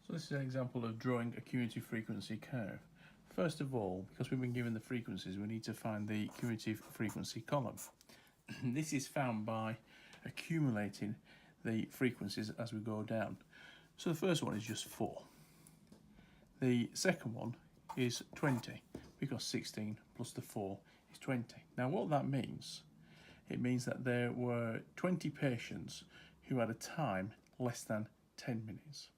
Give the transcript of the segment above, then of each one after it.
So this is an example of drawing a cumulative frequency curve. First of all, because we've been given the frequencies, we need to find the cumulative frequency column. This is found by accumulating the frequencies as we go down. So the first one is just 4. The second one is 20, because 16 plus the 4 is 20. Now what that means, it means that there were 20 patients who had a time less than 10 minutes.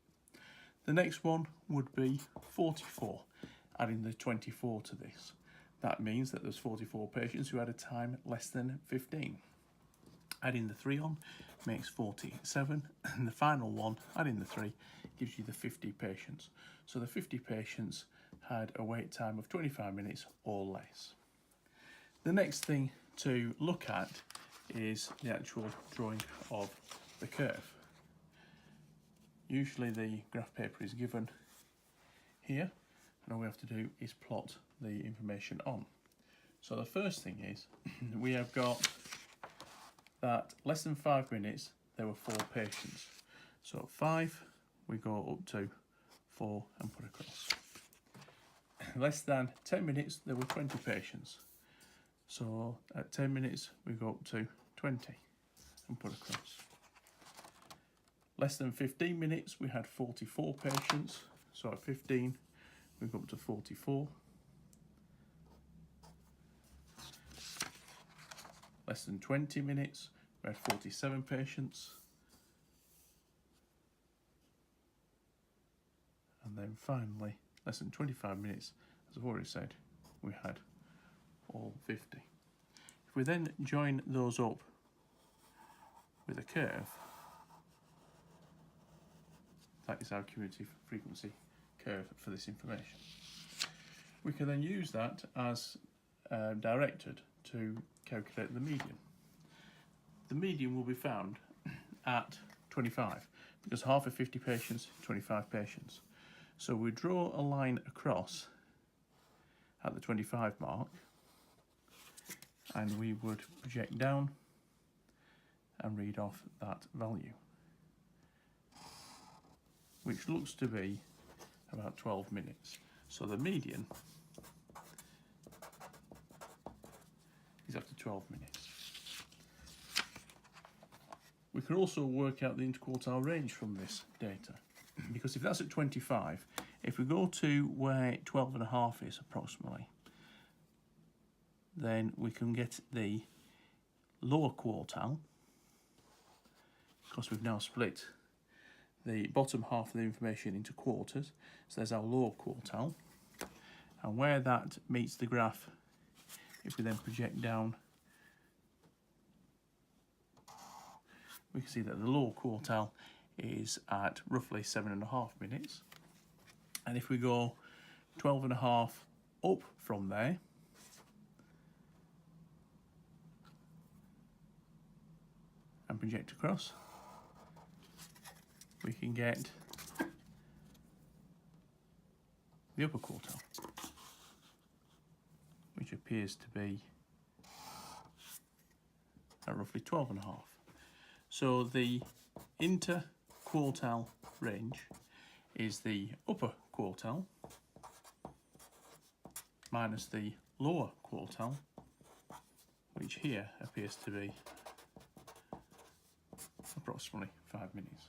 The next one would be 44, adding the 24 to this. That means that there's 44 patients who had a time less than 15. Adding the 3 on makes 47, and the final one, adding the 3, gives you the 50 patients. So the 50 patients had a wait time of 25 minutes or less. The next thing to look at is the actual drawing of the curve. Usually the graph paper is given here, and all we have to do is plot the information on. So the first thing is, we have got that less than 5 minutes there were 4 patients. So 5 we go up to 4 and put across. Less than 10 minutes there were 20 patients. So at 10 minutes we go up to 20 and put across. Less than 15 minutes we had 44 patients. So at 15 we go up to 44. Less than 20 minutes we had 47 patients. And then finally, less than 25 minutes, as I've already said, we had all 50. If we then join those up with a curve, that is our cumulative frequency curve for this information. We can then use that as directed to calculate the median. The median will be found at 25, because half of 50 patients, 25 patients. So we draw a line across at the 25 mark, and we would project down and read off that value, which looks to be about 12 minutes. So the median is after 12 minutes. We can also work out the interquartile range from this data, because if that's at 25, if we go to where 12.5 is approximately, then we can get the lower quartile, because we've now split the bottom half of the information into quarters. So there's our lower quartile, and where that meets the graph, if we then project down, we can see that the lower quartile is at roughly 7.5 minutes. And if we go 12.5 up from there, and project across, we can get the upper quartile, which appears to be at roughly 12.5. So the interquartile range is the upper quartile minus the lower quartile, which here appears to be approximately 5 minutes.